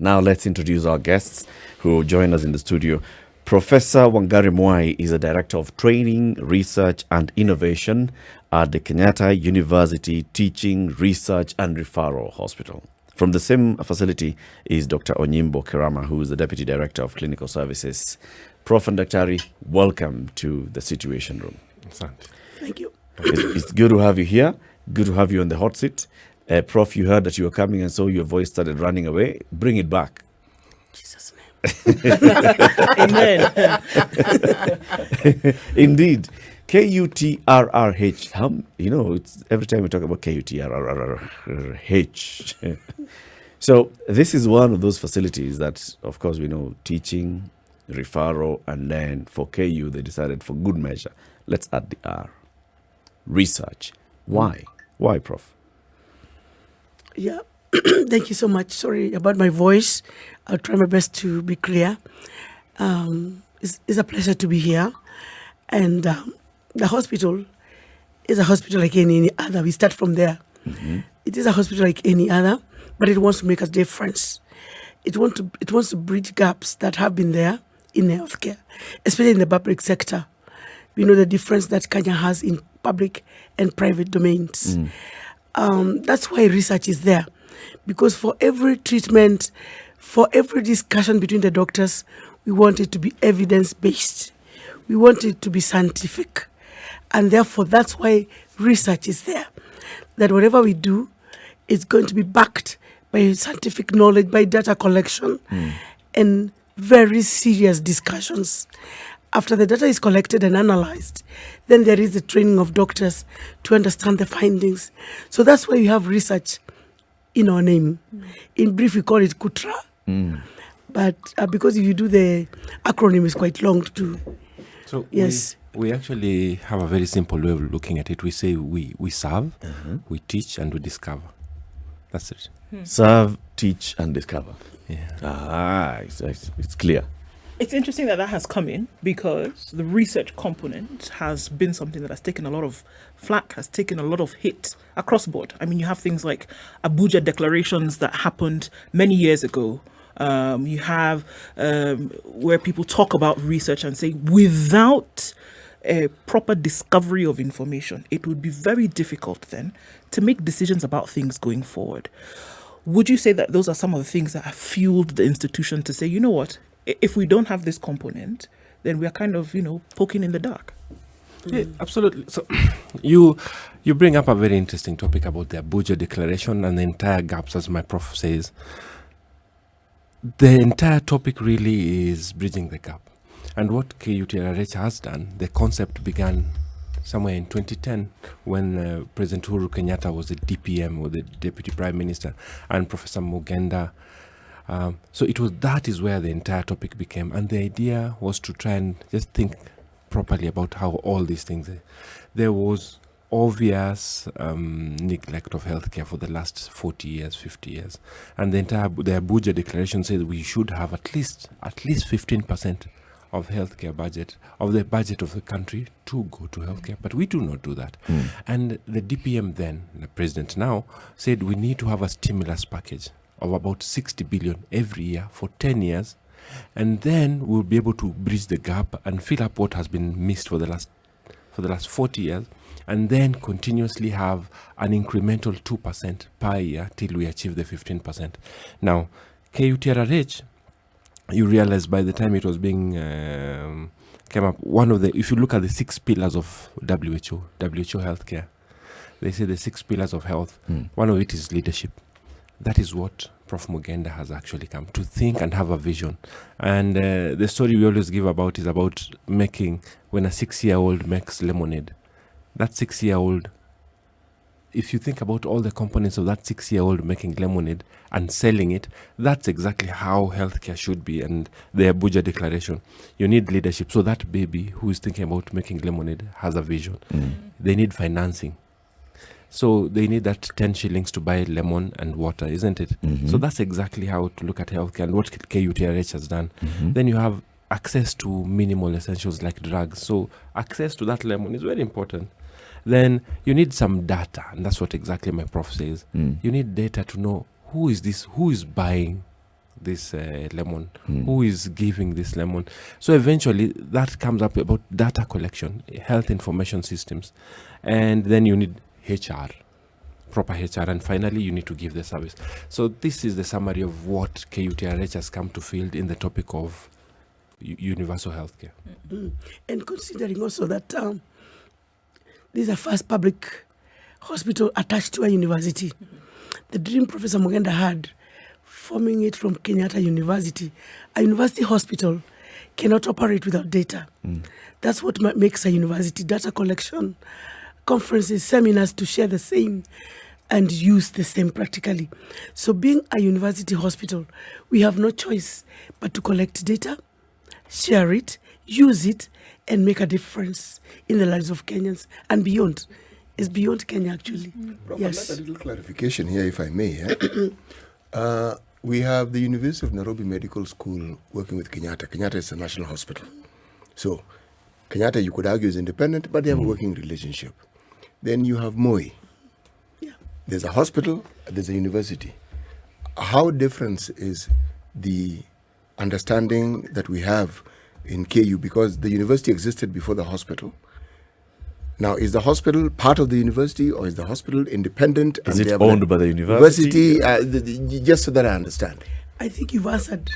Now let's introduce our guests who join us in the studio. Professor Wangari Mwai is a Director of Training, Research and Innovation at the Kenyatta University Teaching, Research and Referral Hospital. From the same facility is Dr. Onyimbo Kerama, who is the Deputy Director of Clinical Services. Prof and Daktari, welcome to the Situation Room. Thank you. It's good to have you here. Good to have you on the hot seat. Prof, you heard that you were coming and so your voice started running away. Bring it back. Jesus' name. Amen. Indeed. KUTRRH. It's every time we talk about KUTRRH. So this is one of those facilities that, of course, we know teaching, referral, and then for KU, they decided for good measure, let's add the R. Research. Why? Why, Prof? Yeah. Thank you so much. Sorry about my voice. I'll try my best to be clear. It's a pleasure to be here. And the hospital is a hospital like any other. We start from there. Mm-hmm. It is a hospital like any other, but it wants to make a difference. It wants to bridge gaps that have been there in healthcare, especially in the public sector. We know the difference that Kenya has in public and private domains. That's why research is there. Because for every treatment, for every discussion between the doctors, we want it to be evidence-based. We want it to be scientific. And therefore, that's why research is there. That whatever we do is going to be backed by scientific knowledge, by data collection, and very serious discussions. After the data is collected and analyzed, then there is the training of doctors to understand the findings. So that's why we have research in our name. In brief, we call it Kutrh. But because if you do the acronym, it's quite long too. So yes, we actually have a very simple way of looking at it. We say we serve, we teach, and we discover. That's it. Serve, teach, and discover. Yeah. It's clear. It's interesting that has come in because the research component has been something that has taken a lot of flack, has taken a lot of hit across board. I mean, you have things like Abuja declarations that happened many years ago. You have where people talk about research and say without a proper discovery of information, it would be very difficult then to make decisions about things going forward. Would you say that those are some of the things that have fueled the institution to say, you know what, if we don't have this component, then we are kind of, poking in the dark? Yeah, absolutely. So you bring up a very interesting topic about the Abuja Declaration and the entire gaps, as my prof says. The entire topic really is bridging the gap. And what KUTRRH has done, the concept began somewhere in 2010 when President Uhuru Kenyatta was the DPM, or the Deputy Prime Minister, and Professor Mugenda. So that is where the entire topic became. And the idea was to try and just think properly about how all these things, there was obvious neglect of healthcare for the last 40 years, 50 years. And the Abuja Declaration said we should have at least 15% of healthcare budget, of the budget of the country to go to healthcare. But we do not do that. And the DPM then, the president now, said we need to have a stimulus package of about 60 billion every year for 10 years. And then we'll be able to bridge the gap and fill up what has been missed for the last 40 years. And then continuously have an incremental 2% per year till we achieve the 15%. Now, KUTRRH, you realize by the time it was being came up, if you look at the 6 pillars of WHO healthcare, they say the 6 pillars of health, one of it is leadership. That is what Prof. Mugenda has actually come to think and have a vision. And the story we always give about is about making, when a 6-year-old makes lemonade, that 6-year-old, if you think about all the components of that 6-year-old making lemonade and selling it, that's exactly how healthcare should be. And the Abuja Declaration, you need leadership. So that baby who is thinking about making lemonade has a vision. They need financing. So they need that 10 shillings to buy lemon and water, isn't it? So that's exactly how to look at healthcare and what KUTRRH has done. Then you have access to minimal essentials like drugs. So access to that lemon is very important. Then you need some data, and that's what exactly my prof says. You need data to know who is buying this lemon? Who is giving this lemon? So eventually that comes up about data collection, health information systems, and then you need HR, proper HR, and finally you need to give the service. So this is the summary of what KUTRRH has come to field in the topic of universal healthcare. And considering also that this is the first public hospital attached to a university. The dream Professor Mugenda had, forming it from Kenyatta University, a university hospital cannot operate without data. That's what makes a university: data collection, conferences, seminars to share the same and use the same practically. So being a university hospital, we have no choice but to collect data, share it, use it, and make a difference in the lives of Kenyans and beyond. It's beyond Kenya, actually. Prof, Yes. I'd like a little clarification here, if I may. We have the University of Nairobi Medical School working with Kenyatta. Kenyatta is a national hospital. So Kenyatta, you could argue, is independent, but they have a working relationship. Then you have Moi. Yeah. There's a hospital, there's a university. How different is the understanding that we have in KU? Because the university existed before the hospital. Now, is the hospital part of the university, or is the hospital independent? Is and it they have owned by the university? Just so that I understand. I think you've answered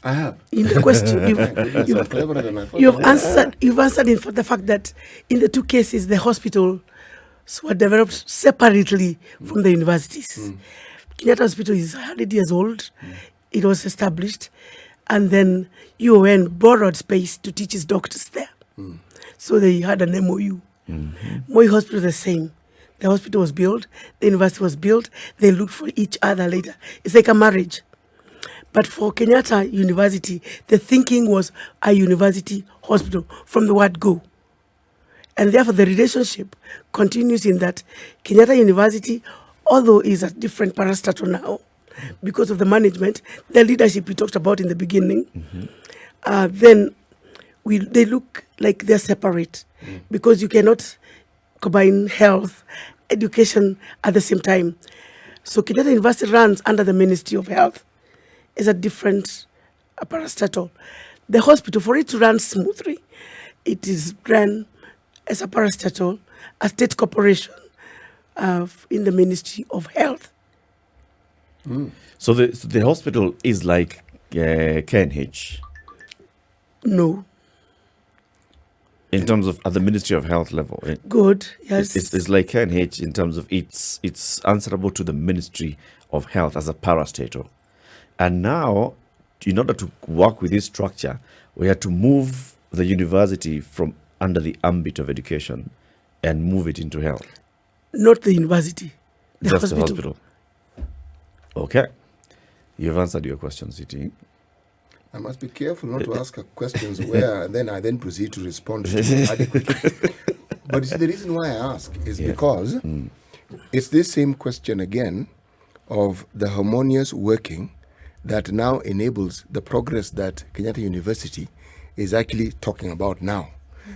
I have. in the question. You're cleverer than I thought. You've answered in the fact that in the two cases, the hospitals were developed separately from the universities. Kenyatta Hospital is 100 years old. It was established. And then UON borrowed space to teach its doctors there. So they had an MOU. Moi Hospital the same. The hospital was built, the university was built, they looked for each other later. It's like a marriage. But for Kenyatta University, the thinking was a university hospital from the word go. And therefore the relationship continues in that Kenyatta University, although is a different parastatal now, because of the management, the leadership we talked about in the beginning, then they look like they're separate, because you cannot combine health, education at the same time. So Kenyatta University runs under the Ministry of Health. It's a different parastatal. The hospital, for it to run smoothly, it is run as a parastatal, a state corporation in the Ministry of Health. So the hospital is like KNH No. in terms of at the Ministry of Health level. Good, yes. It's like KNH in terms of it's answerable to the Ministry of Health as a parastatal. And now, in order to work with this structure, we had to move the university from under the ambit of education and move it into health. Not the university. The hospital. Okay. You've answered your question, Siti. I must be careful not to ask questions where then I proceed to respond to adequately. But you see, the reason why I ask is because it's this same question again of the harmonious working that now enables the progress that Kenyatta University is actually talking about now.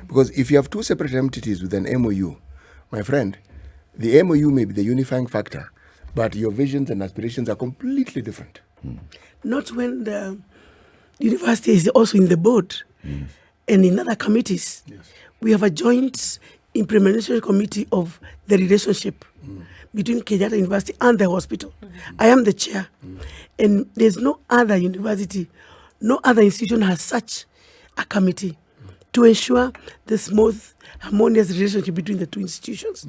Because if you have two separate entities with an MOU, my friend, the MOU may be the unifying factor, but your visions and aspirations are completely different. Not when the university is also in the board and in other committees. Yes. We have a joint implementation committee of the relationship between Kenyatta University and the hospital. I am the chair. And there's no other university, no other institution has such a committee to ensure the smooth, harmonious relationship between the two institutions.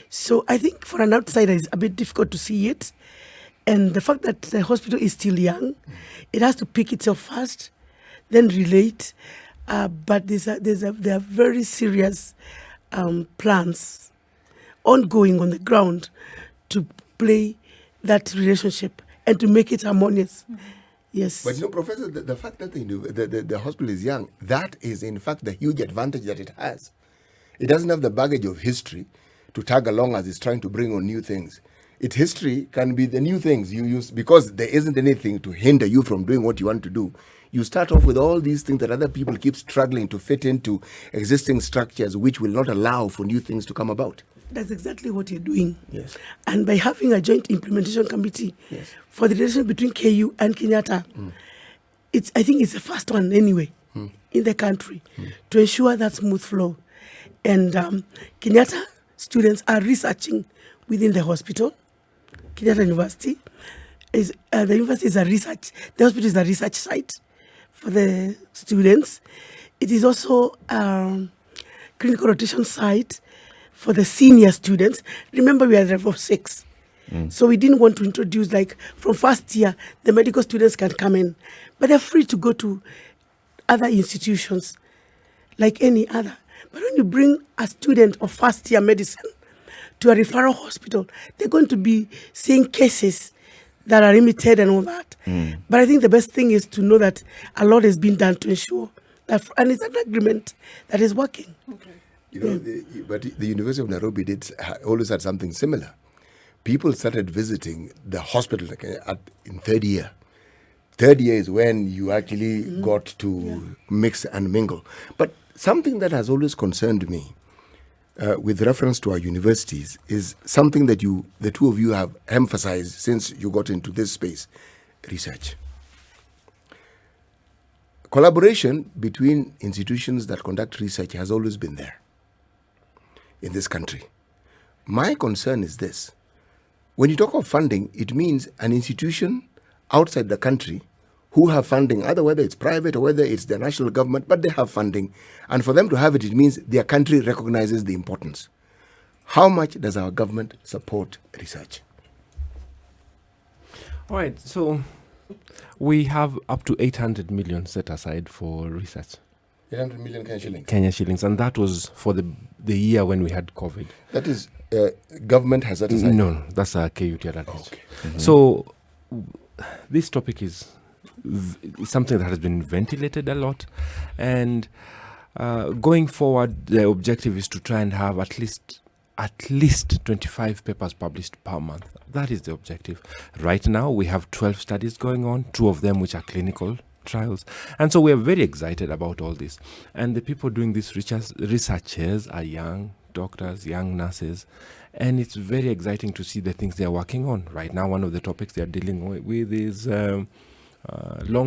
So I think for an outsider, it's a bit difficult to see it. And the fact that the hospital is still young, it has to pick itself first, then relate. But there are very serious plans ongoing on the ground to play that relationship and to make it harmonious. Yes. But you know, Professor, the fact that the hospital is young, that is in fact the huge advantage that it has. It doesn't have the baggage of history to tag along as it's trying to bring on new things. Its history can be the new things you use, because there isn't anything to hinder you from doing what you want to do. You start off with all these things that other people keep struggling to fit into existing structures which will not allow for new things to come about. that's exactly what you're doing. Yes. And by having a joint implementation committee Yes. for the relationship between KU and Kenyatta, I think it's the first one anyway in the country to ensure that smooth flow. And Kenyatta students are researching within the hospital. Kenyatta University the university is a research. The hospital is a research site for the students. It is also clinical rotation site for the senior students. Remember, we are level 6. So we didn't want to introduce, like, from first year, the medical students can come in. But they're free to go to other institutions, like any other. But when you bring a student of first year medicine to a referral hospital, they're going to be seeing cases that are limited and all that. But I think the best thing is to know that a lot has been done to ensure that, and it's an agreement that is working. Okay. You know, but the University of Nairobi always had something similar. People started visiting the hospital in third year. Third year is when you actually got to mix and mingle. But something that has always concerned me with reference to our universities is something that the two of you have emphasized since you got into this space: research. Collaboration between institutions that conduct research has always been there in this country. My concern is this. When you talk of funding, it means an institution outside the country who have funding, either whether it's private or whether it's the national government, but they have funding. And for them to have it, it means their country recognizes the importance. How much does our government support research? All right, so we have up to 800 million set aside for research. 800 million Kenya shillings, and that was for the year when we had COVID. That is, government has set aside? No, that's a KUTRRH. Okay. So this topic is something that has been ventilated a lot, and going forward, the objective is to try and have at least 25 papers published per month. That is the objective. Right now, we have 12 studies going on, 2 of them which are clinical trials. And so we are very excited about all this. And the people doing these researchers are young doctors, young nurses, and it's very exciting to see the things they're working on. Right now, one of the topics they're dealing with is long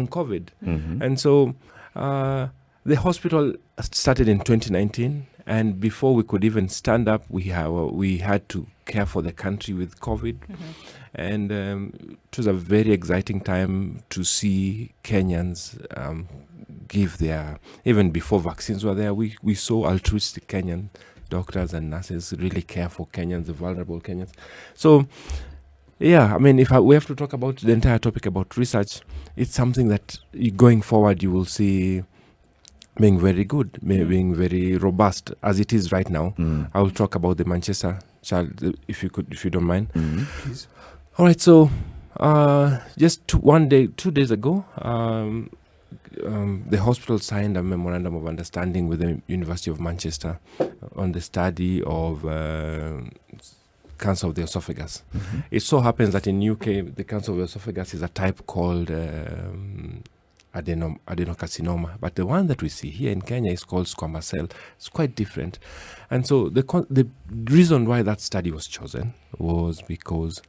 COVID. And so the hospital started in 2019, and before we could even stand up, we had to care for the country with COVID. And it was a very exciting time to see Kenyans give their, even before vaccines were there, we saw altruistic Kenyan doctors and nurses really care for Kenyans, the vulnerable Kenyans. So, yeah, I mean, we have to talk about the entire topic about research, it's something that going forward you will see being very good, being very robust as it is right now. I will talk about the Manchester child, if you don't mind. Please. All right, so just 2 days ago, the hospital signed a memorandum of understanding with the University of Manchester on the study of cancer of the esophagus. It so happens that in UK, the cancer of the esophagus is a type called adenocarcinoma, but the one that we see here in Kenya is called squamous cell. It's quite different. And so the reason why that study was chosen was because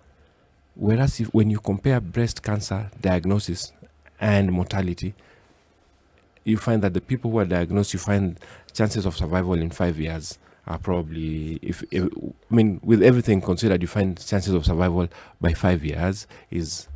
whereas when you compare breast cancer diagnosis and mortality, you find that the people who are diagnosed, you find chances of survival in 5 years are probably, with everything considered, you find chances of survival by 5 years is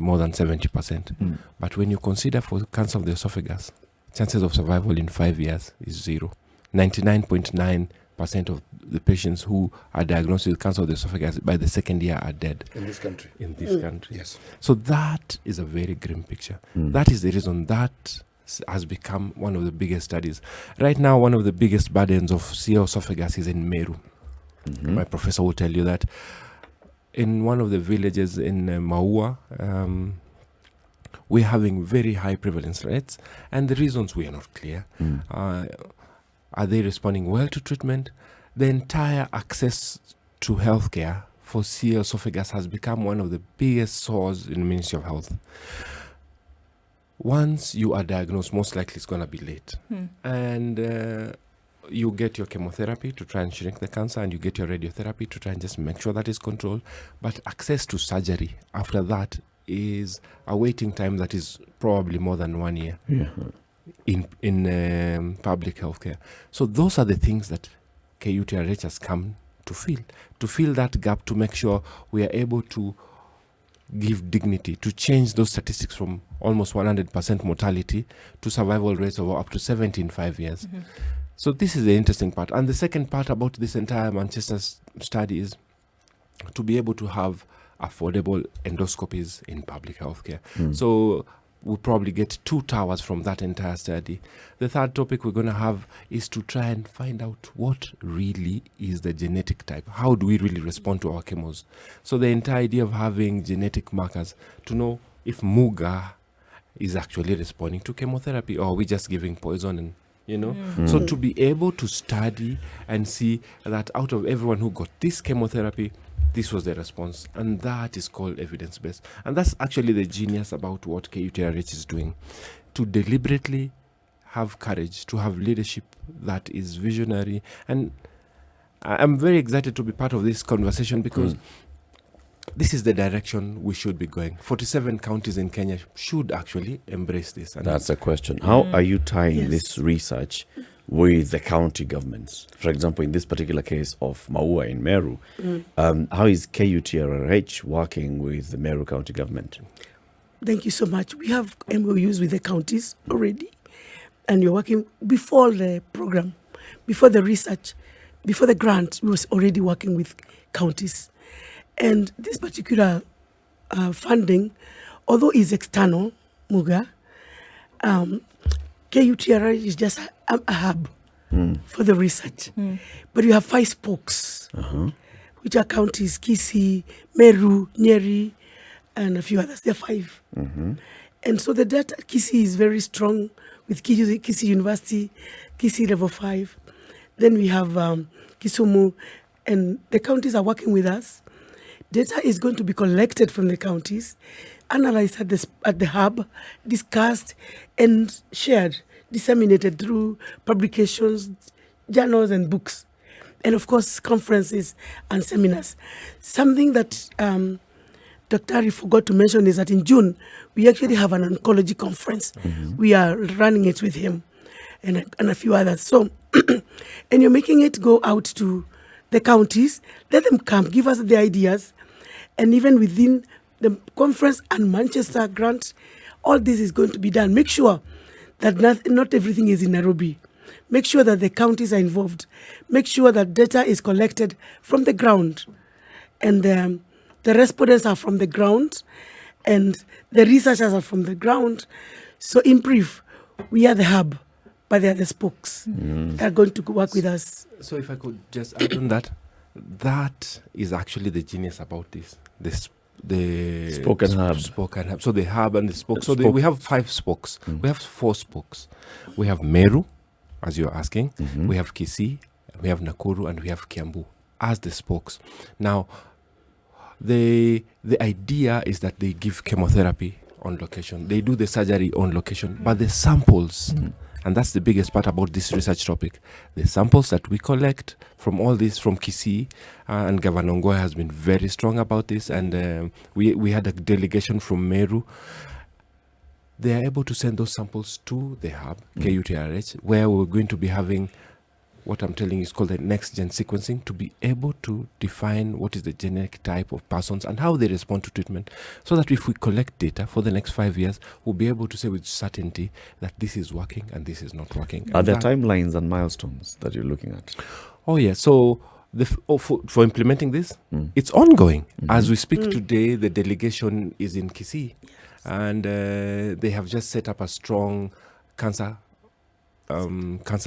more than 70%. But when you consider for cancer of the esophagus, chances of survival in 5 years is 0. 99.9% of the patients who are diagnosed with cancer of the esophagus by the second year are dead. In this country. In this country. Yes. So that is a very grim picture. That is the reason that has become one of the biggest studies. Right now, one of the biggest burdens of CA esophagus is in Meru. My professor will tell you that. In one of the villages in Maua, we're having very high prevalence rates, and the reasons we are not clear. Are they responding well to treatment? The entire access to healthcare for CA esophagus has become one of the biggest sores in the Ministry of Health. Once you are diagnosed, most likely it's going to be late. And you get your chemotherapy to try and shrink the cancer, and you get your radiotherapy to try and just make sure that is controlled. But access to surgery after that is a waiting time that is probably more than 1 year in public healthcare. So those are the things that KUTRRH has come to fill that gap, to make sure we are able to give dignity, to change those statistics from almost 100% mortality to survival rates of up to 70 in 5 years. So this is the interesting part. And the second part about this entire Manchester study is to be able to have affordable endoscopies in public healthcare. So we'll probably get 2 towers from that entire study. The third topic we're going to have is to try and find out what really is the genetic type. How do we really respond to our chemos? So the entire idea of having genetic markers to know if Muga is actually responding to chemotherapy, or are we just giving poison and So to be able to study and see that out of everyone who got this chemotherapy, this was the response, and that is called evidence-based. And that's actually the genius about what KUTRRH is doing, to deliberately have courage, to have leadership that is visionary. And I'm very excited to be part of this conversation, because this is the direction we should be going. 47 counties in Kenya should actually embrace this. And that's a question. How are you tying this research with the county governments? For example, in this particular case of Maua in Meru, how is KUTRRH working with the Meru County government? Thank you so much. We have MOUs with the counties already, and you're working before the program, before the research, before the grant. We was already working with counties. And this particular funding, although it's external, Muga, KUTRRH is just a hub for the research. But you have 5 spokes, which are counties: Kisii, Meru, Nyeri, and a few others. There are 5. And so the data, Kisii is very strong with Kisii University, Kisii Level 5. Then we have Kisumu, and the counties are working with us. Data is going to be collected from the counties, analyzed at the hub, discussed and shared, disseminated through publications, journals and books, and of course conferences and seminars. Something that Dr. Ari forgot to mention is that in June, we actually have an oncology conference. We are running it with him and a few others. So, and you're making it go out to the counties, let them come, give us the ideas. And even within the conference and Manchester grant, all this is going to be done. Make sure that not everything is in Nairobi. Make sure that the counties are involved. Make sure that data is collected from the ground. And the respondents are from the ground, and the researchers are from the ground. So in brief, we are the hub, but they are the spokes that are going to work with us. So if I could just add on that is actually the genius about this. The spoke and hub. So the hub and the spoke. So we have 5 spokes. We have 4 spokes. We have Meru, as you're asking. We have Kisii, we have Nakuru, and we have Kiambu as the spokes. Now, the idea is that they give chemotherapy on location. They do the surgery on location, but the samples. And that's the biggest part about this research topic. The samples that we collect from all this, from Kisii, and Governor Ngoy has been very strong about this, and we had a delegation from Meru. They are able to send those samples to the hub, KUTRRH, where we're going to be having what I'm telling you is called the next-gen sequencing, to be able to define what is the genetic type of persons and how they respond to treatment, so that if we collect data for the next 5 years, we'll be able to say with certainty that this is working and this is not working. Are there timelines and milestones that you're looking at? Oh, yeah. So for implementing this, it's ongoing. As we speak today, the delegation is in Kisii, and they have just set up a strong cancer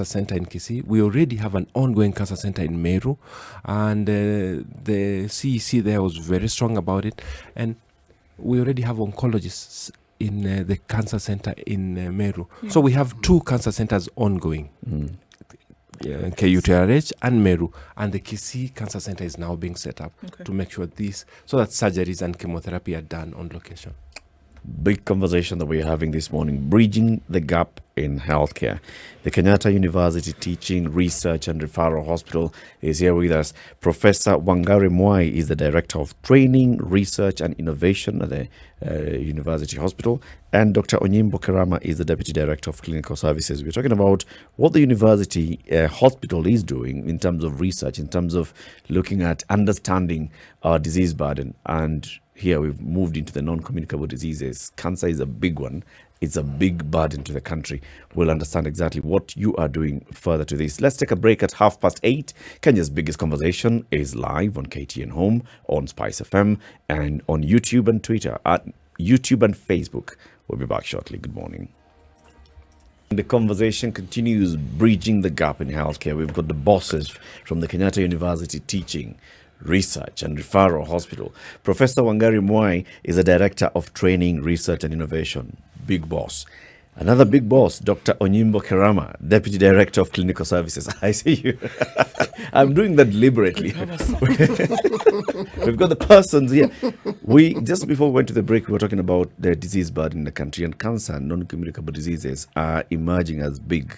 center in Kisii. We already have an ongoing cancer center in Meru, and the CEC there was very strong about it, and we already have oncologists in the cancer center in Meru. So we have 2 cancer centers ongoing, KUTRRH and Meru, and the Kisii cancer center is now being set up to make sure so that surgeries and chemotherapy are done on location. Big conversation that we're having this morning, bridging the gap in healthcare. The Kenyatta University Teaching, Research and Referral Hospital is here with us. Professor Wangari Mwai is the Director of Training, Research and Innovation at the University Hospital. And Dr. Onyimbo Kerama is the Deputy Director of Clinical Services. We're talking about what the university hospital is doing in terms of research, in terms of looking at understanding our disease burden. And here we've moved into the non-communicable diseases. Cancer is a big one. It's a big burden to the country. We'll understand exactly what you are doing further to this. Let's take a break at 8:30. Kenya's biggest conversation is live on KTN Home, on SpiceFM, and on YouTube and Twitter, at YouTube and Facebook. We'll be back shortly. Good morning. The conversation continues, bridging the gap in healthcare. We've got the bosses from the Kenyatta University Teaching, Research and Referral Hospital. Professor Wangari Mwai is the Director of Training, Research and Innovation. Big boss. Another big boss, Dr. Onyimbo Kerama, Deputy Director of Clinical Services. I see you. I'm doing that deliberately. We've got the persons here. Just before we went to the break, we were talking about the disease burden in the country, and cancer and non-communicable diseases are emerging as big.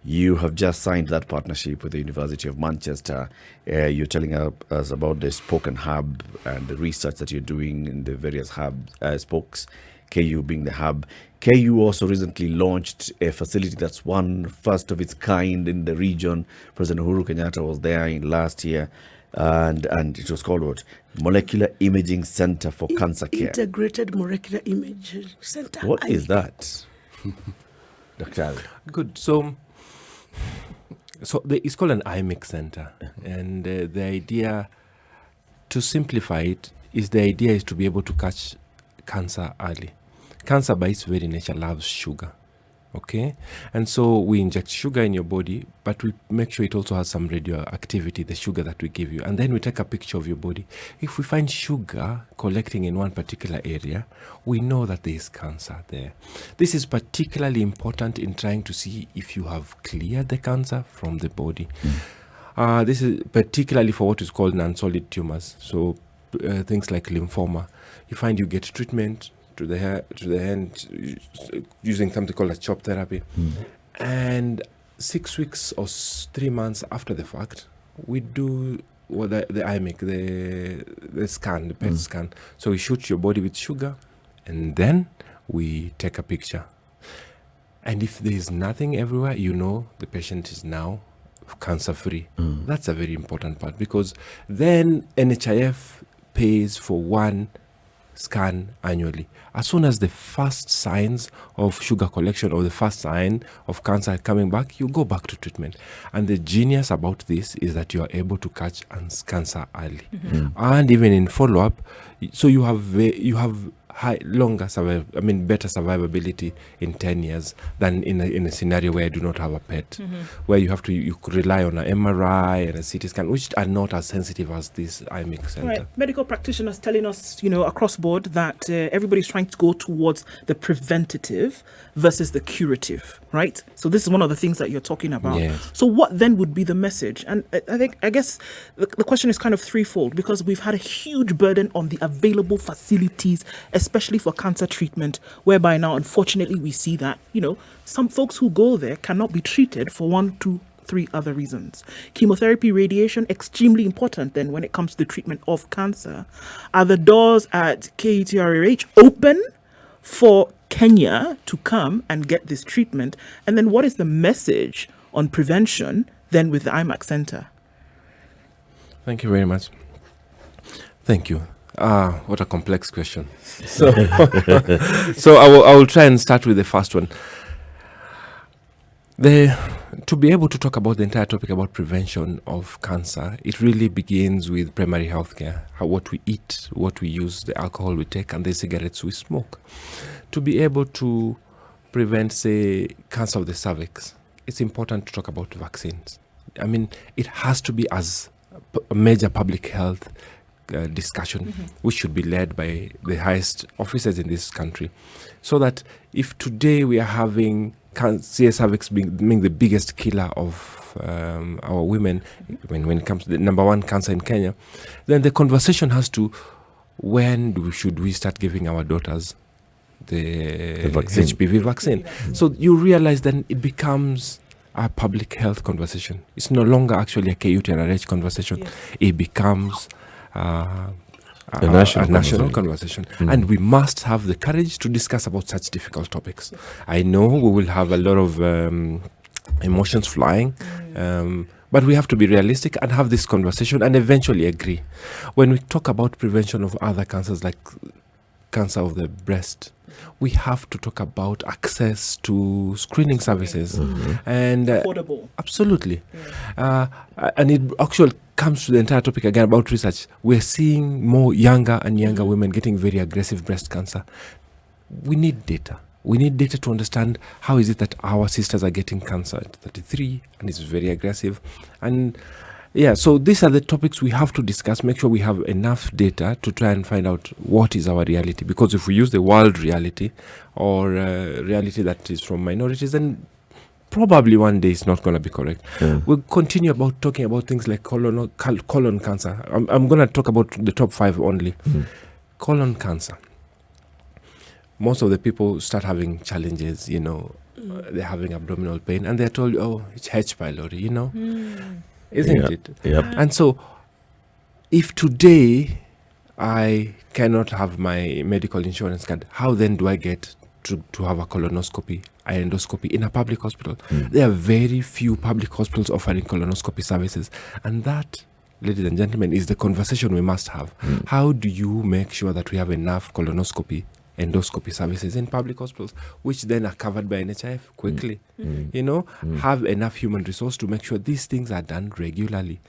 You have just signed that partnership with the University of Manchester. You're telling us about the Spoken Hub and the research that you're doing in the various spokes, KU being the hub. KU also recently launched a facility that's first of its kind in the region. President Uhuru Kenyatta was there in last year, and it was called what? Molecular Imaging Center for Cancer Care. Integrated Molecular Imaging Center. What is that? Dr. Ali? Good. So it's called an IMIC center, and the idea, to simplify it, is to be able to catch cancer early. Cancer by its very nature loves sugar, okay? And so we inject sugar in your body, but we make sure it also has some radioactivity, the sugar that we give you. And then we take a picture of your body. If we find sugar collecting in one particular area, we know that there is cancer there. This is particularly important in trying to see if you have cleared the cancer from the body. This is particularly for what is called non-solid tumors. So things like lymphoma. You find you get treatment to the hand using something called a CHOP therapy. And 6 weeks or 3 months after the fact, we do the IMIC, the scan, the PET scan. So we shoot your body with sugar, and then we take a picture. And if there is nothing everywhere, you know the patient is now cancer-free. That's a very important part, because then NHIF pays for one scan annually. As soon as the first signs of sugar collection or the first sign of cancer coming back, you go back to treatment. And the genius about this is that you are able to catch cancer early. And even in follow-up, so you have better survivability in 10 years than in a scenario where you do not have a PET, where you could rely on an MRI and a CT scan, which are not as sensitive as this IMIC center. Right. Medical practitioners telling us, across board that everybody's trying to go towards the preventative versus the curative, right? So this is one of the things that you're talking about. Yes. So what then would be the message? And I guess the question is kind of threefold, because we've had a huge burden on the available facilities, especially for cancer treatment, whereby now, unfortunately, we see that, some folks who go there cannot be treated for 1, 2, 3 other reasons. Chemotherapy, radiation, extremely important then when it comes to the treatment of cancer. Are the doors at KUTRRH open for Kenya to come and get this treatment? And then what is the message on prevention then with the IMAC Center? Thank you very much. Thank you. What a complex question. So, I will try and start with the first one. To be able to talk about the entire topic about prevention of cancer, it really begins with primary health care, what we eat, what we use, the alcohol we take, and the cigarettes we smoke. To be able to prevent, say, cancer of the cervix, it's important to talk about vaccines. It has to be as a major public health discussion, which should be led by the highest officers in this country, so that if today we are having cervix being the biggest killer of our women, when it comes to the number one cancer in Kenya, then the conversation has to, when should we start giving our daughters The vaccine. HPV vaccine. So you realize then it becomes a public health conversation. It's no longer actually a KUTRRH conversation. Yes. It becomes a national conversation. And we must have the courage to discuss about such difficult topics. I know we will have a lot of emotions flying, but we have to be realistic and have this conversation and eventually agree. When we talk about prevention of other cancers like cancer of the breast, we have to talk about access to screening services and Affordable. absolutely. And it actually comes to the entire topic again about research. We're seeing more younger and younger women getting very aggressive breast cancer. We need data. We need data to understand how is it that our sisters are getting cancer at 33 and it's very aggressive. And yeah, so these are the topics we have to discuss, make sure we have enough data to try and find out what is our reality. Because if we use the world reality or reality that is from minorities, then probably one day it's not going to be correct. We'll continue about talking about things like colon cancer. I'm going to talk about the top 5 only. Colon cancer. Most of the people start having challenges, they're having abdominal pain and they're told, oh, it's H. pylori, isn't it? Yep. And so if today I cannot have my medical insurance card, how then do I get to have a colonoscopy, an endoscopy in a public hospital? There are very few public hospitals offering colonoscopy services. And that, ladies and gentlemen, is the conversation we must have. How do you make sure that we have enough colonoscopy, endoscopy services in public hospitals, which then are covered by NHIF quickly? Have enough human resource to make sure these things are done regularly.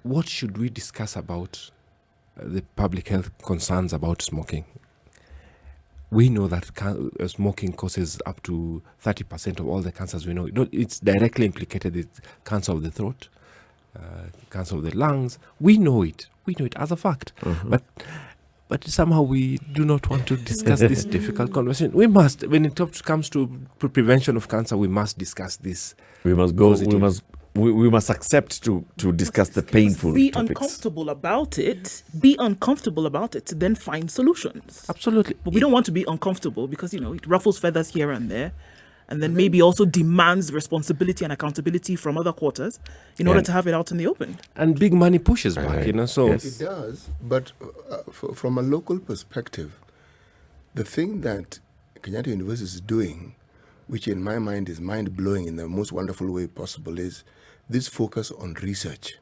What should we discuss about the public health concerns about smoking? We know that smoking causes up to 30% of all the cancers we know. It's directly implicated with cancer of the throat, cancer of the lungs. We know it as a fact. But somehow we do not want to discuss this difficult conversation. We must, when it comes to prevention of cancer, we must discuss this. We must go. We must accept to discuss the painful Be topics. uncomfortable about it. Be uncomfortable about it to then find solutions. Absolutely. But we don't want to be uncomfortable because, it ruffles feathers here and there. And then maybe also demands responsibility and accountability from other quarters in order to have it out in the open. And big money pushes back, So Yes. It does, but from a local perspective, the thing that Kenyatta University is doing, which in my mind is mind-blowing in the most wonderful way possible, is this focus on research.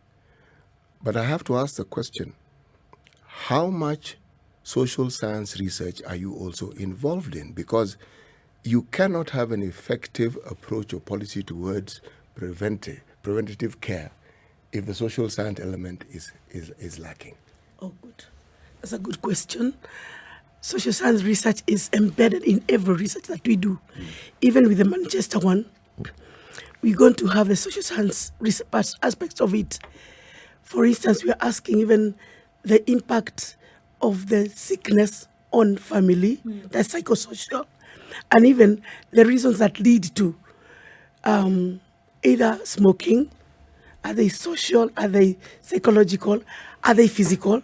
But I have to ask the question, how much social science research are you also involved in? Because you cannot have an effective approach or policy towards preventative care if the social science element is lacking. Oh, good. That's a good question. Social science research is embedded in every research that we do. Even with the Manchester one, we're going to have the social science research aspects of it. For instance, we are asking even the impact of the sickness on family, that's psychosocial, and even the reasons that lead to either smoking. Are they social? Are they psychological? Are they physical?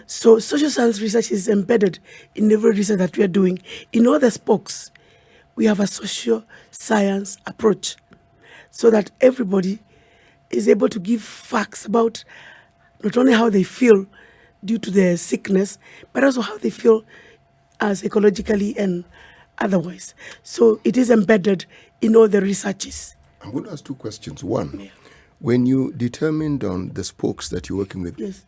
So social science research is embedded in every research that we are doing. In all the spokes, we have a social science approach so that everybody is able to give facts about not only how they feel due to their sickness, but also how they feel psychologically and otherwise. So it is embedded in all the researches. I'm going to ask 2 questions. One, when you determined on the spokes that you're working with, Yes.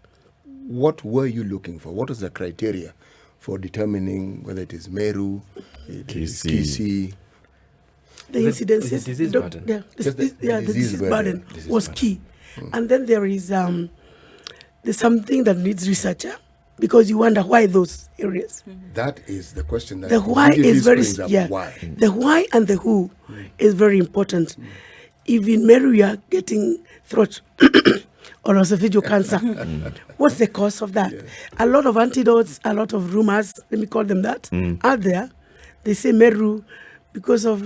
what were you looking for? What was the criteria for determining whether it is Meru, it is KC? KC? The incidences, the disease burden. Yeah, Just the the disease disease burden burden. was key. And then there is there's something that needs research, because you wonder why those areas. That is the question that The why immediately is very springs up. Why? The why and the who is very important. If in Meru you are getting throat or esophageal cancer, what's the cause of that? A lot of antidotes, a lot of rumors, let me call them that, out there. They say Meru because of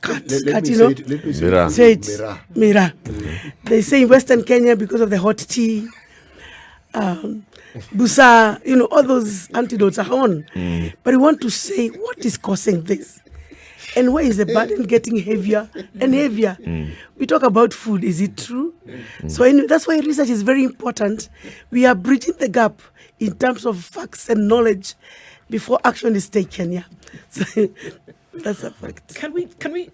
cat, Let me you say know. it. Let me Mira. Say it. Mira. Mira. They say in Western Kenya because of the hot tea. Busa, all those antidotes are on. But we want to say what is causing this. And where is the burden getting heavier and heavier? We talk about food. Is it true? So that's why research is very important. We are bridging the gap in terms of facts and knowledge before action is taken. Yeah, so that's a fact. Can we?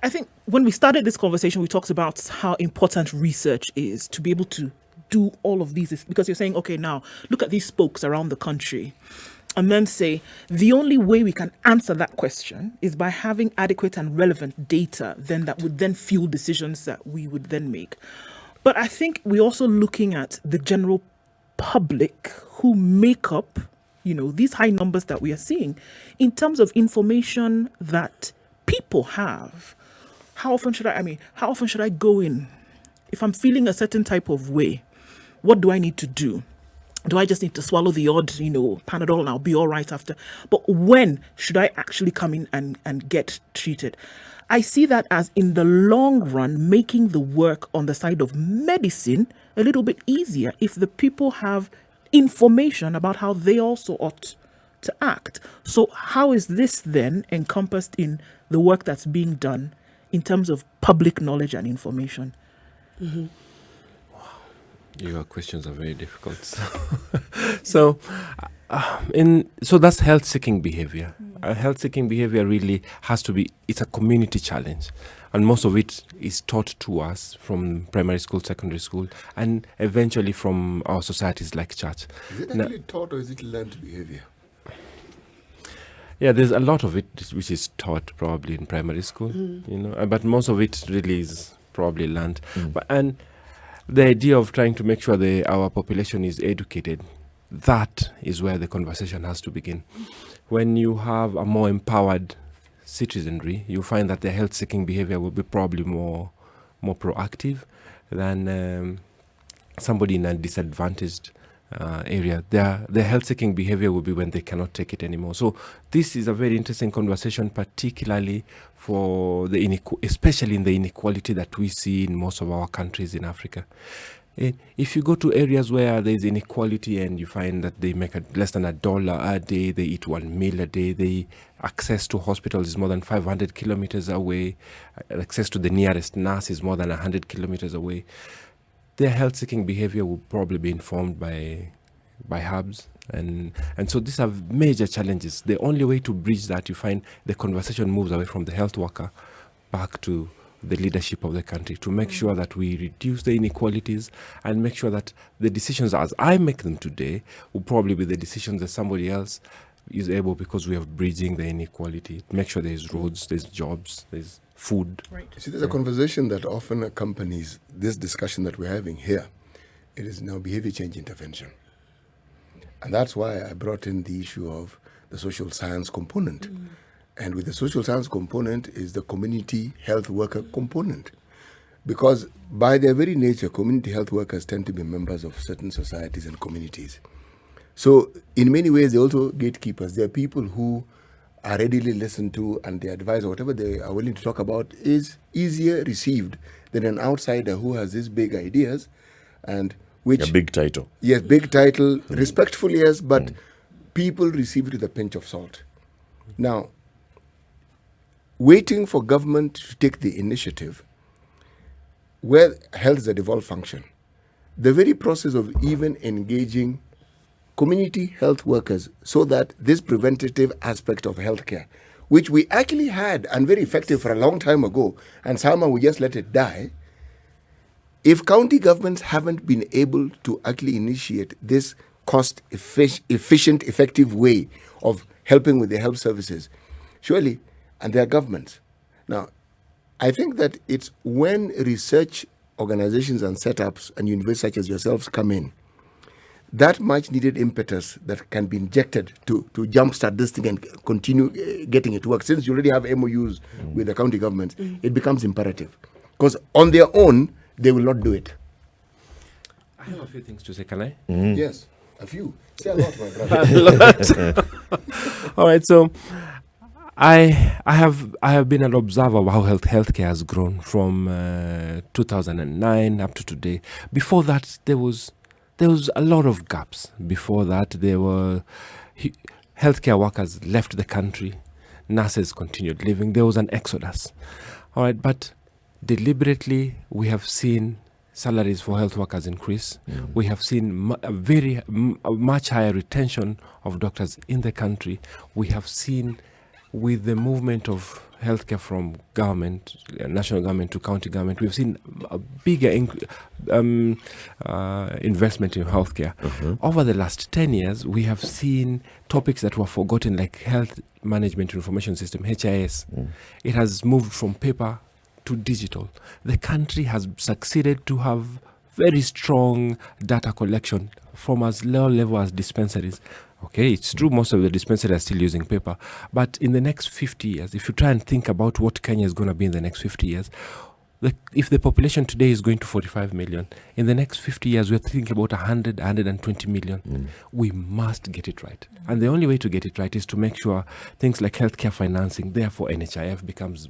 I think when we started this conversation, we talked about how important research is to be able to do all of these. Because you're saying, okay, now look at these spokes around the country. And then say, the only way we can answer that question is by having adequate and relevant data then that would then fuel decisions that we would then make. But I think we're also looking at the general public who make up, these high numbers that we are seeing in terms of information that people have. How often should I go in? If I'm feeling a certain type of way, what do I need to do? Do I just need to swallow the odd, Panadol and I'll be all right after? But when should I actually come in and get treated? I see that as, in the long run, making the work on the side of medicine a little bit easier if the people have information about how they also ought to act. So how is this then encompassed in the work that's being done in terms of public knowledge and information? Mm-hmm. Your questions are very difficult. So that's health-seeking behavior. Health-seeking behavior really has to be, it's a community challenge. And most of it is taught to us from primary school, secondary school, and eventually from our societies like church. Is it actually taught or is it learned behavior? Yeah, there's a lot of it which is taught probably in primary school, but most of it really is probably learned. And the idea of trying to make sure our population is educated, that is where the conversation has to begin. When you have a more empowered citizenry, you find that their health-seeking behavior will be probably more proactive than somebody in a disadvantaged area. Their health-seeking behavior will be when they cannot take it anymore. So this is a very interesting conversation, particularly for especially in the inequality that we see in most of our countries in Africa. If you go to areas where there is inequality and you find that they make less than $1 a day, they eat 1 meal a day, the access to hospitals is more than 500 kilometers away, access to the nearest nurse is more than 100 kilometers away, their health-seeking behavior will probably be informed by herbs. And so these are major challenges. The only way to bridge that, you find the conversation moves away from the health worker back to the leadership of the country to make sure that we reduce the inequalities and make sure that the decisions as I make them today will probably be the decisions that somebody else is able, because we are bridging the inequality. Make sure there's roads, there's jobs, there's food. Right. See, there's a conversation that often accompanies this discussion that we're having here. It is now behavior change intervention. And that's why I brought in the issue of the social science component. And with the social science component is the community health worker component. Because by their very nature, community health workers tend to be members of certain societies and communities. So in many ways, they're also gatekeepers. They're people who are readily listened to, and their advice or whatever they are willing to talk about is easier received than an outsider who has these big ideas and which... A big title. Yes, big title, respectful, yes, but people receive it with a pinch of salt. Now, waiting for government to take the initiative, where health is a devolved function, the very process of even engaging community health workers so that this preventative aspect of healthcare, which we actually had and very effective for a long time ago, and somehow we just let it die, if county governments haven't been able to actually initiate this cost-efficient, effective way of helping with the health services, surely, and their governments. Now, I think that it's when research organizations and setups and universities such as yourselves come in, that much needed impetus that can be injected to jumpstart this thing and continue getting it to work. Since you already have MOUs with the county governments, it becomes imperative. Because on their own, they will not do it. I have a few things to say, can I? Yes, a few. Say a lot, my brother. All right, so I have been an observer of how healthcare has grown from 2009 up to today. Before that, there was there was a lot of gaps. Before that, there were healthcare workers left the country, nurses continued leaving. There was an exodus. All right, but deliberately we have seen salaries for health workers increase. We have seen a much higher retention of doctors in the country. We have seen, with the movement of healthcare from government, national government to county government, we've seen a bigger investment in healthcare. Over the last 10 years, we have seen topics that were forgotten, like Health Management Information System, HIS. It has moved from paper to digital. The country has succeeded to have very strong data collection from as low level as dispensaries. Okay, it's true most of the dispensaries are still using paper, but in the next 50 years, if you try and think about what Kenya is going to be in the next 50 years, if the population today is going to 45 million, in the next 50 years, we're thinking about 120 million. We must get it right. And the only way to get it right is to make sure things like healthcare financing, therefore NHIF, becomes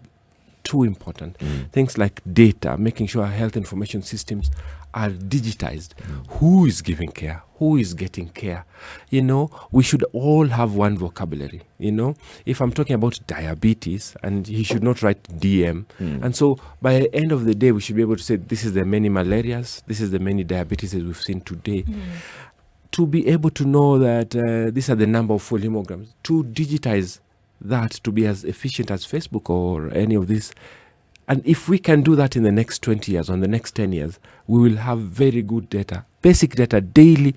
too important. Things like data, making sure health information systems are digitized. Who is giving care? Who is getting care? You know, we should all have one vocabulary. You know, if I'm talking about diabetes, and he should not write DM. And so by the end of the day, we should be able to say, this is the many malarias, this is the many diabetes we've seen today. To be able to know that these are the number of full hemograms, to digitize that, to be as efficient as Facebook or any of this. And if we can do that in the next 20 years, or the next 10 years, we will have very good data, basic data, daily,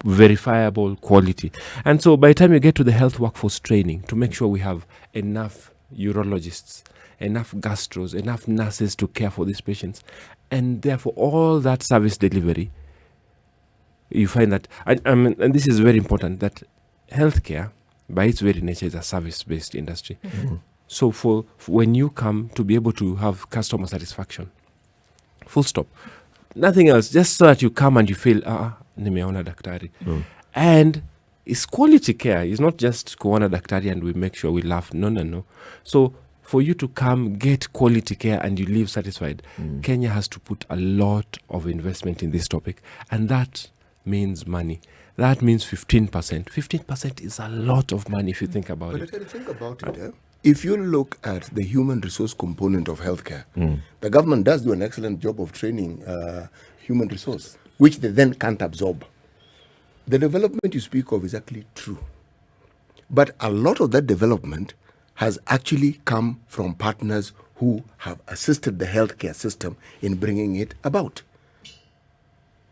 verifiable quality. And so by the time you get to the health workforce training, to make sure we have enough urologists, enough gastros, enough nurses to care for these patients, and therefore all that service delivery, you find that, and this is very important, that healthcare, by its very nature, is a service-based industry. So for when you come, to be able to have customer satisfaction, full stop, nothing else, just so that you come and you feel, nimeona daktari. And it's quality care. It's not just kuona daktari and we make sure we laugh. No. So for you to come, get quality care, and you leave satisfied, Kenya has to put a lot of investment in this topic. And that means money. That means 15%. 15% is a lot of money if you think about it. But think about it. If you look at the human resource component of healthcare, the government does do an excellent job of training human resource, which they then can't absorb. The development you speak of is actually true. But a lot of that development has actually come from partners who have assisted the healthcare system in bringing it about.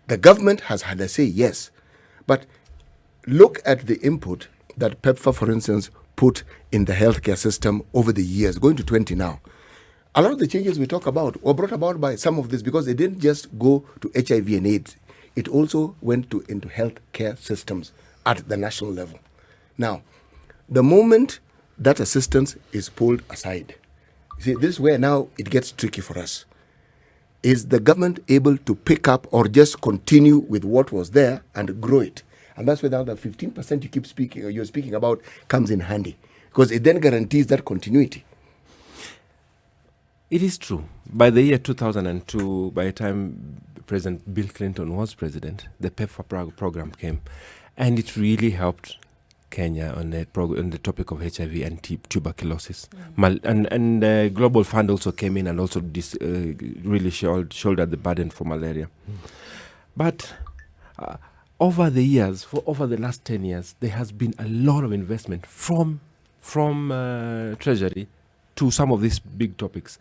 The government has had a say, yes. But look at the input that PEPFAR, for instance, put in the healthcare system over the years, going to 20 now. A lot of the changes we talk about were brought about by some of this, because they didn't just go to HIV and AIDS. It also went into healthcare systems at the national level. Now, the moment that assistance is pulled aside, see, this is where now it gets tricky for us. Is the government able to pick up or just continue with what was there and grow it? And that's where now the 15% you're speaking about comes in handy, because it then guarantees that continuity. It is true. By the year 2002, by the time President Bill Clinton was president, the PEPFAR program came, and it really helped Kenya on the topic of HIV and tuberculosis. And the Global Fund also came in and also really shouldered the burden for malaria. But over the years, over the last 10 years, there has been a lot of investment from Treasury to some of these big topics.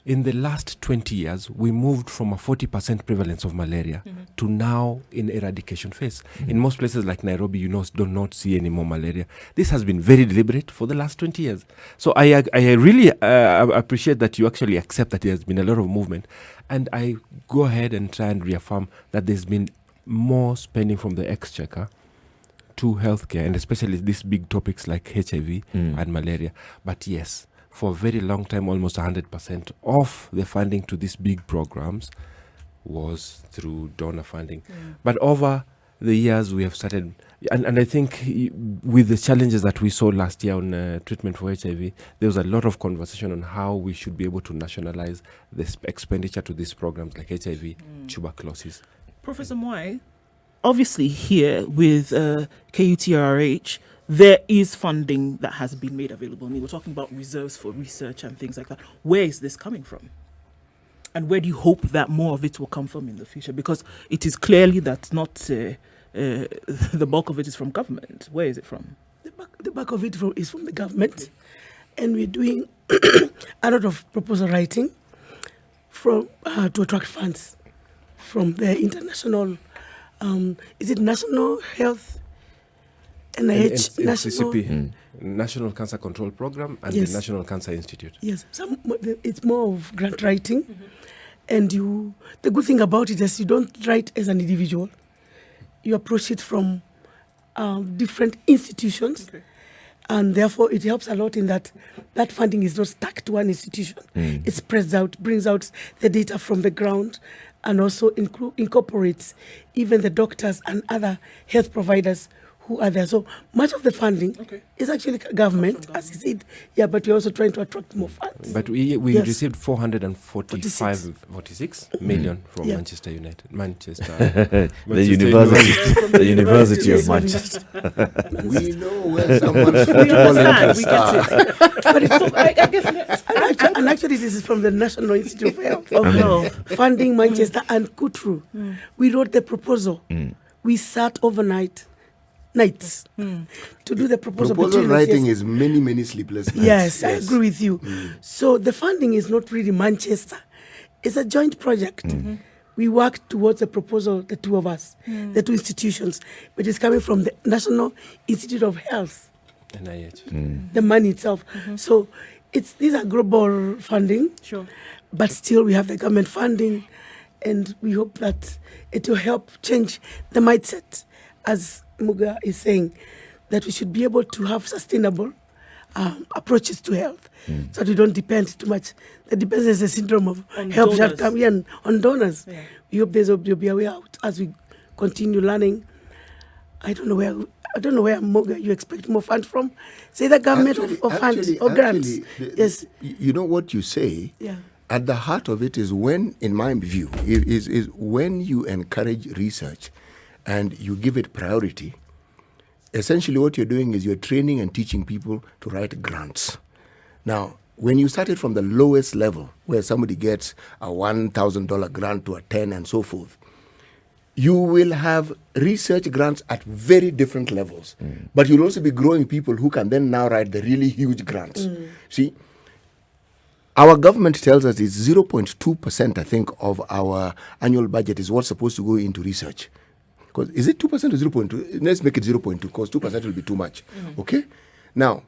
In the last 20 years, we moved from a 40% prevalence of malaria to now in eradication phase. In most places like Nairobi, do not see any more malaria. This has been very deliberate for the last 20 years. So I really appreciate that you actually accept that there has been a lot of movement. And I go ahead and try and reaffirm that there's been more spending from the exchequer to healthcare, and especially these big topics like HIV and malaria. But yes, for a very long time, almost 100% of the funding to these big programs was through donor funding. But over the years, we have started, and I think with the challenges that we saw last year on treatment for HIV, there was a lot of conversation on how we should be able to nationalize this expenditure to these programs like HIV, tuberculosis, Professor Mwai, obviously here with KUTRRH, there is funding that has been made available. I mean, we're talking about reserves for research and things like that. Where is this coming from? And where do you hope that more of it will come from in the future? Because it is clearly that not the bulk of it is from government. Where is it from? The bulk of it is from the government. And we're doing a lot of proposal writing to attract funds from the international, is it National Health, NIH, It's National... CCP, National Cancer Control Program, and Yes. the National Cancer Institute. Yes, it's more of grant writing. And the good thing about it is you don't write as an individual. You approach it from different institutions. Okay. And therefore, it helps a lot in that funding is not stuck to one institution. It spreads out, brings out the data from the ground, and also incorporates even the doctors and other health providers who are there. So much of the funding is actually government, as you said. Yeah, but we're also trying to attract more funds. But we Yes. received 46 million from Yeah. Manchester United. The University of Yes, Manchester. We know where someone's We football understand, we interests get are. it. But it's, I guess And actually, this is from the National Institute of Health, funding Manchester and Kutrh. We wrote the proposal. We sat overnight, nights, to do the proposal. Proposal between us. writing is many sleepless nights. Yes, I agree with you. So the funding is not really Manchester. It's a joint project. We work towards a proposal, the two of us, the two institutions, but it's coming from the National Institute of Health, NIH. the money itself. So these are global funding, Sure. but still we have the government funding, and we hope that it will help change the mindset, as Muga is saying, that we should be able to have sustainable approaches to health, so that we don't depend too much. The dependency syndrome of On help donors. that come in on donors. Yeah. We hope there'll be a way out as we continue learning. I don't know where Muga you expect more funds from. Say the government or funds or grants. Yes. You know what you say? Yeah. At the heart of it is when, in my view, is when you encourage research and you give it priority. Essentially what you're doing is you're training and teaching people to write grants. Now, when you started from the lowest level, where somebody gets a $1,000 grant to a 10 and so forth, you will have research grants at very different levels. But you'll also be growing people who can then now write the really huge grants. See, our government tells us it's 0.2%, I think, of our annual budget is what's supposed to go into research. Because is it 2% or 0.2? Let's make it 0.2 because 2% will be too much. Okay? Now,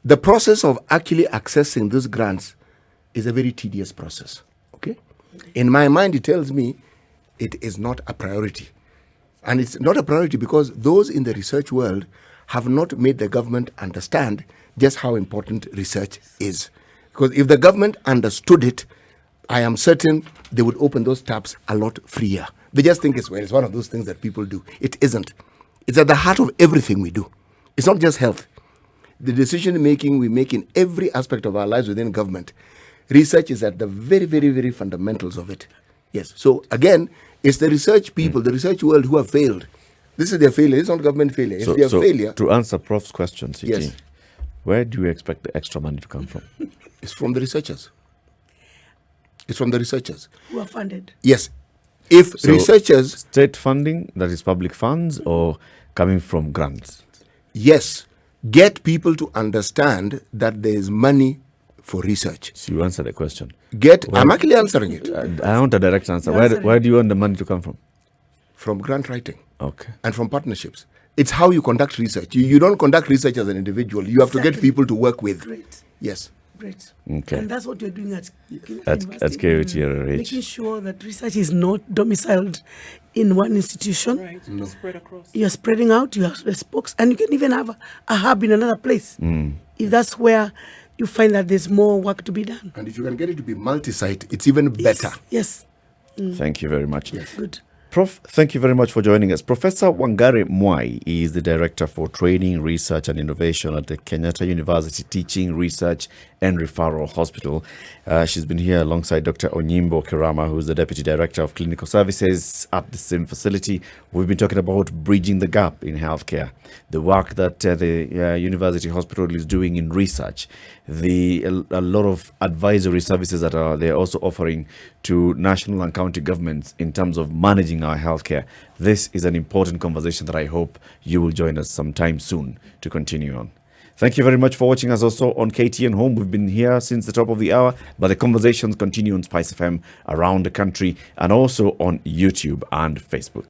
the process of actually accessing those grants is a very tedious process. Okay? In my mind, it tells me it is not a priority. And it's not a priority because those in the research world have not made the government understand just how important research is. Because if the government understood it, I am certain they would open those taps a lot freer. They just think it's one of those things that people do. It isn't. It's at the heart of everything we do. It's not just health. The decision making we make in every aspect of our lives within government, research is at the very, very, very fundamentals of it. Yes. So again, it's the research people, the research world who have failed. This is their failure. It's not government failure. It's their failure. To answer Prof's question, CT, Yes. where do you expect the extra money to come from? It's from the researchers. It's from the researchers. Who are funded. Yes. If So, researchers, state funding, that is public funds, or coming from grants? yes, get people to understand that there is money for research. So you answer the question. I'm actually answering it. I want a direct answer. Where do you want the money to come from? From grant writing Okay. and from partnerships. It's how you conduct research. You don't conduct research as an individual. You have to get Exactly. people to work with. Great. Yes. Great. Okay. And that's what we're doing at At university. KUTRRH. Making sure that research is not domiciled in one institution. Right. Just spread across. You're spreading out, you have a spokes, and you can even have a hub in another place. If that's where you find that there's more work to be done. And if you can get it to be multi-site, it's even better. Yes. Thank you very much. Good. Prof, thank you very much for joining us. Professor Wangari Mwai is the Director for Training, Research and Innovation at the Kenyatta University Teaching, Research and Referral Hospital. She's been here alongside Dr. Onyimbo Kirama, who's the Deputy Director of Clinical Services at the same facility. We've been talking about bridging the gap in healthcare, the work that the University Hospital is doing in research, a lot of advisory services that they're also offering to national and county governments in terms of managing our healthcare. This is an important conversation that I hope you will join us sometime soon to continue on. Thank you very much for watching us also on KTN Home. We've been here since the top of the hour, but the conversations continue on SpiceFM around the country and also on YouTube and Facebook.